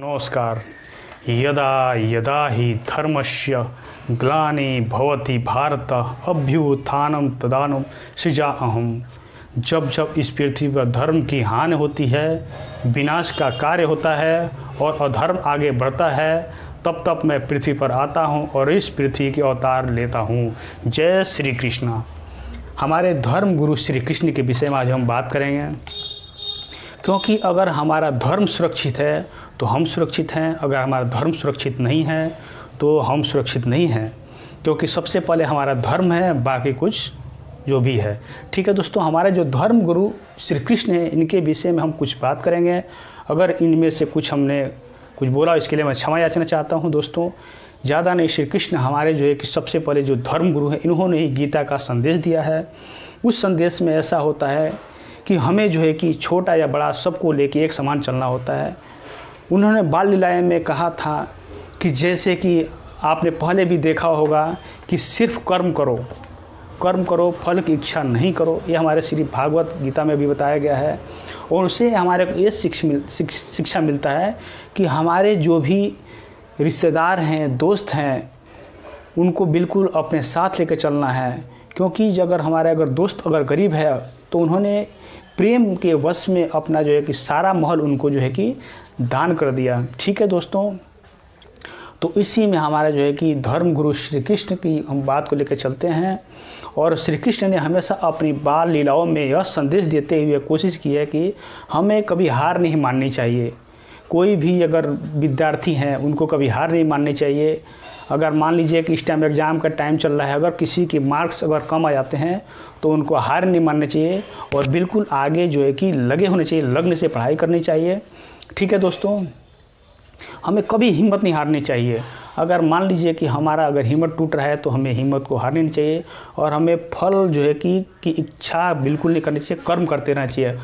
नमस्कार। यदा यदा हि धर्मस्य ग्लानि भवति भारत अभ्युत्थानं तदानीं सृजाम्यहम्। जब जब इस पृथ्वी पर धर्म की हानि होती है, विनाश का कार्य होता है और अधर्म आगे बढ़ता है, तब तब मैं पृथ्वी पर आता हूँ और इस पृथ्वी के अवतार लेता हूँ। जय श्री कृष्णा। हमारे धर्म गुरु श्री कृष्ण के विषय में आज हम बात करेंगे, क्योंकि अगर हमारा धर्म सुरक्षित है तो हम सुरक्षित हैं, अगर हमारा धर्म सुरक्षित नहीं है तो हम सुरक्षित नहीं हैं, क्योंकि सबसे पहले हमारा धर्म है, बाकी कुछ जो भी है। ठीक है दोस्तों, हमारे जो धर्म गुरु श्री कृष्ण हैं, इनके विषय में हम कुछ बात करेंगे। अगर इनमें से कुछ हमने कुछ बोला, इसके लिए मैं क्षमा याचना चाहता हूँ दोस्तों। ज़्यादा नहीं, श्री कृष्ण हमारे जो है कि सबसे पहले जो धर्म गुरु हैं, इन्होंने ही गीता का संदेश दिया है। उस संदेश में ऐसा होता है कि हमें जो है कि छोटा या बड़ा सबको लेके एक समान चलना होता है। उन्होंने बाल लीलाएँ में कहा था कि जैसे कि आपने पहले भी देखा होगा कि सिर्फ कर्म करो, फल की इच्छा नहीं करो। ये हमारे श्री भागवत गीता में भी बताया गया है। और उससे हमारे को ये शिक्षा मिलता है कि हमारे जो भी रिश्तेदार हैं, दोस्त हैं, उनको बिल्कुल अपने साथ लेकर चलना है। क्योंकि अगर दोस्त अगर गरीब है तो उन्होंने प्रेम के वश में अपना जो है कि सारा महल उनको जो है कि दान कर दिया। ठीक है दोस्तों, तो इसी में हमारा जो है कि धर्म गुरु श्री कृष्ण की हम बात को लेकर चलते हैं। और श्री कृष्ण ने हमेशा अपनी बाल लीलाओं में यह संदेश देते हुए कोशिश की है कि हमें कभी हार नहीं माननी चाहिए। कोई भी अगर विद्यार्थी हैं, उनको कभी हार नहीं माननी चाहिए। अगर मान लीजिए कि इस टाइम एग्ज़ाम का टाइम चल रहा है, अगर किसी के मार्क्स अगर कम आ जाते हैं तो उनको हार नहीं माननी चाहिए और बिल्कुल आगे जो है कि लगे होने चाहिए, लगन से पढ़ाई करनी चाहिए। ठीक है दोस्तों, हमें कभी हिम्मत नहीं हारनी चाहिए। अगर मान लीजिए कि हमारा अगर हिम्मत टूट रहा है तो हमें हिम्मत को हारनी नहीं चाहिए और हमें फल जो है कि इच्छा बिल्कुल नहीं करनी चाहिए, कर्म करते रहना चाहिए।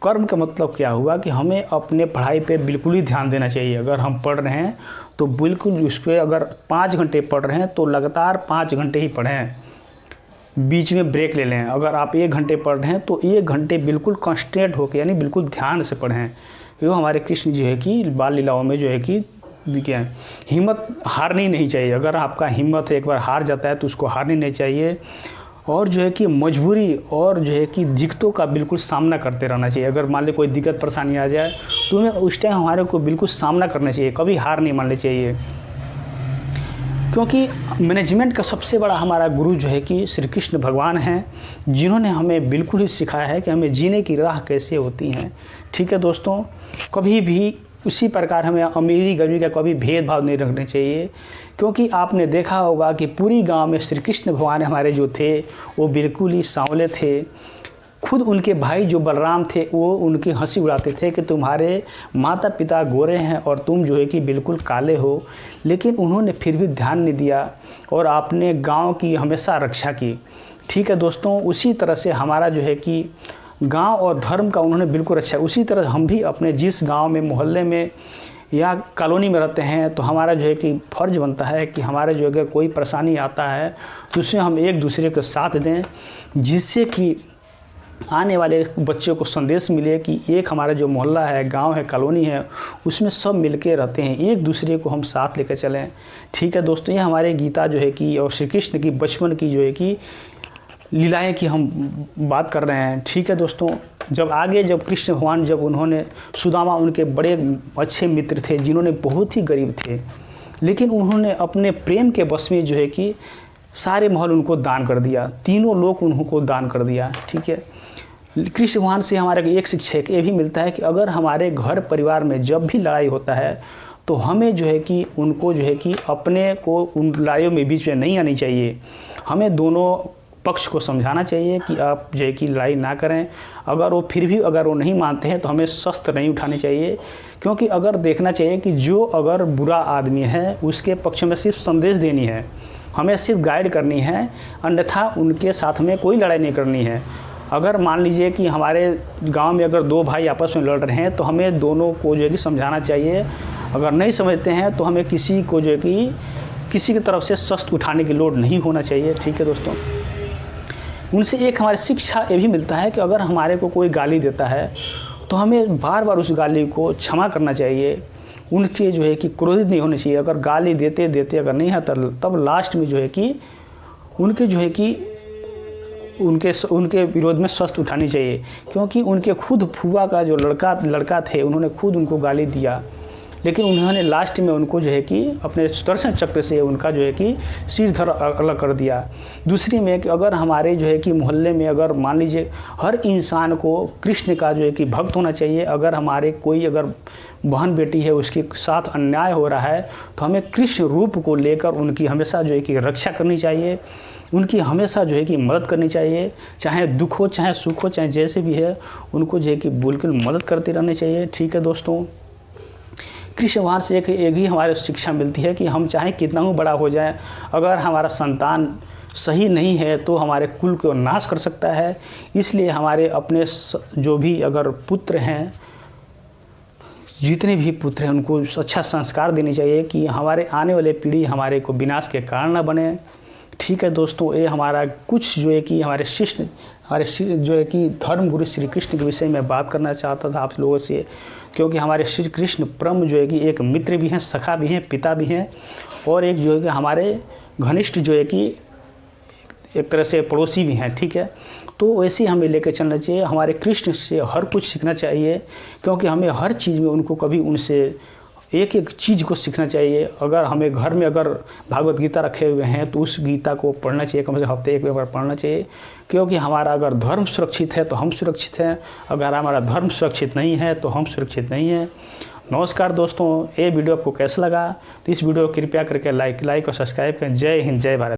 कर्म का मतलब क्या हुआ कि हमें अपने पढ़ाई पे बिल्कुल ही ध्यान देना चाहिए। अगर हम पढ़ रहे हैं तो बिल्कुल उस पर, अगर 5 घंटे पढ़ रहे हैं तो लगातार 5 घंटे ही पढ़ें, बीच में ब्रेक ले लें। अगर आप 1 घंटे पढ़ रहे हैं तो 1 घंटे बिल्कुल कंसंट्रेट होकर, यानी बिल्कुल ध्यान से पढ़ें। ये हमारे कृष्ण जो है कि बाल लीलाओं में जो है कि क्या है, हिम्मत हारनी नहीं चाहिए। अगर आपका हिम्मत एक बार हार जाता है तो उसको हारनी नहीं चाहिए। और जो है कि मजबूरी और जो है कि दिक्कतों का बिल्कुल सामना करते रहना चाहिए। अगर मान ली कोई दिक्कत परेशानी आ जाए तो हमें उस टाइम हमारे को बिल्कुल सामना करना चाहिए, कभी हार नहीं माननी चाहिए। क्योंकि मैनेजमेंट का सबसे बड़ा हमारा गुरु जो है कि श्री कृष्ण भगवान हैं, जिन्होंने हमें बिल्कुल ही सिखाया है कि हमें जीने की राह कैसे होती हैं। ठीक है दोस्तों, कभी भी उसी प्रकार हमें अमीरी गरीबी का कभी भेदभाव नहीं रखना चाहिए। क्योंकि आपने देखा होगा कि पूरी गांव में श्री कृष्ण भगवान हमारे जो थे वो बिल्कुल ही सांवले थे। खुद उनके भाई जो बलराम थे वो उनकी हंसी उड़ाते थे कि तुम्हारे माता पिता गोरे हैं और तुम जो है कि बिल्कुल काले हो। लेकिन उन्होंने फिर भी ध्यान नहीं दिया और आपने गांव की हमेशा रक्षा की। ठीक है दोस्तों, उसी तरह से हमारा जो है कि गांव और धर्म का उन्होंने बिल्कुल रक्षा। उसी तरह हम भी अपने जिस गांव में, मोहल्ले में या कॉलोनी में रहते हैं तो हमारा जो है कि फ़र्ज़ बनता है कि हमारे जो अगर कोई परेशानी आता है तो उसमें हम एक दूसरे को साथ दें, जिससे कि आने वाले बच्चों को संदेश मिले कि एक हमारा जो मोहल्ला है, गांव है, कॉलोनी है, उसमें सब मिलके रहते हैं, एक दूसरे को हम साथ लेकर चलें। ठीक है दोस्तों, ये हमारे गीता जो है कि और श्री कृष्ण की बचपन की जो है कि लीलाएं की हम बात कर रहे हैं। ठीक है दोस्तों, जब कृष्ण भगवान उन्होंने सुदामा उनके बड़े अच्छे मित्र थे, जिन्होंने बहुत ही गरीब थे, लेकिन उन्होंने अपने प्रेम के बस में जो है कि सारे महल उनको दान कर दिया, तीनों लोग उनको दान कर दिया। ठीक है, कृष्ण भगवान से हमारे एक शिक्षा ये भी मिलता है कि अगर हमारे घर परिवार में जब भी लड़ाई होता है तो हमें जो है कि उनको जो है कि अपने को उन लड़ाइयों में बीच में नहीं आनी चाहिए। हमें दोनों पक्ष को समझाना चाहिए कि आप जो है कि लड़ाई ना करें। अगर वो नहीं मानते हैं तो हमें शस्त्र नहीं उठाने चाहिए। क्योंकि अगर देखना चाहिए कि जो अगर बुरा आदमी है उसके पक्ष में सिर्फ संदेश देनी है, हमें सिर्फ गाइड करनी है, अन्यथा उनके साथ में कोई लड़ाई नहीं करनी है। अगर मान लीजिए कि हमारे गांव में अगर 2 भाई आपस में लड़ रहे हैं तो हमें दोनों को जो है कि समझाना चाहिए। अगर नहीं समझते हैं तो हमें किसी को जो है कि किसी की तरफ से शस्त्र उठाने की लोड नहीं होना चाहिए। ठीक है दोस्तों, उनसे एक हमारी शिक्षा ये भी मिलता है कि अगर हमारे को कोई गाली देता है तो हमें बार बार उस गाली को क्षमा करना चाहिए, उनके जो है कि क्रोधित नहीं होने चाहिए। अगर गाली देते देते अगर नहीं है तब लास्ट में जो है कि उनके जो है कि उनके विरोध में शस्त्र उठानी चाहिए, क्योंकि उनके खुद फुआ का जो लड़का थे उन्होंने खुद उनको गाली दिया, लेकिन उन्होंने लास्ट में उनको जो है कि अपने सुदर्शन चक्र से उनका जो है कि सिर अलग कर दिया। दूसरी में कि अगर हमारे जो है कि मोहल्ले में अगर मान लीजिए हर इंसान को कृष्ण का जो है कि भक्त होना चाहिए। अगर हमारे कोई अगर बहन बेटी है उसके साथ अन्याय हो रहा है तो हमें कृष्ण रूप को लेकर उनकी हमेशा जो है कि रक्षा करनी चाहिए, उनकी हमेशा जो है कि मदद करनी चाहिए, चाहे दुख हो चाहे सुख हो चाहे जैसे भी है उनको जो है कि बिल्कुल मदद करते रहना चाहिए। ठीक है दोस्तों, कृष्ण भगवान से एक ही हमारे शिक्षा मिलती है कि हम चाहे कितना ही बड़ा हो जाए, अगर हमारा संतान सही नहीं है तो हमारे कुल को नाश कर सकता है। इसलिए हमारे अपने जो भी अगर पुत्र हैं, जितने भी पुत्र हैं उनको अच्छा संस्कार देने चाहिए कि हमारे आने वाले पीढ़ी हमारे को विनाश के कारण न बने। ठीक है दोस्तों, ये हमारा कुछ जो है कि हमारे जो है कि धर्म गुरु श्री कृष्ण के विषय में बात करना चाहता था आप लोगों से, क्योंकि हमारे श्री कृष्ण परम जो है कि एक मित्र भी हैं, सखा भी हैं, पिता भी हैं, और एक जो है कि हमारे घनिष्ठ जो है कि एक तरह से पड़ोसी भी हैं। ठीक है, तो वैसे ही हमें लेकर चलना चाहिए, हमारे कृष्ण से हर कुछ सीखना चाहिए, क्योंकि हमें हर चीज़ में उनको कभी उनसे एक एक चीज़ को सीखना चाहिए। अगर हमें घर में अगर भागवत गीता रखे हुए हैं तो उस गीता को पढ़ना चाहिए, कम से कम हफ्ते एक बार पढ़ना चाहिए, क्योंकि हमारा अगर धर्म सुरक्षित है तो हम सुरक्षित हैं, अगर हमारा धर्म सुरक्षित नहीं है तो हम सुरक्षित नहीं हैं। नमस्कार दोस्तों, ये वीडियो आपको कैसा लगा तो इस वीडियो को कृपया करके लाइक और सब्सक्राइब करें। जय हिंद, जय भारत।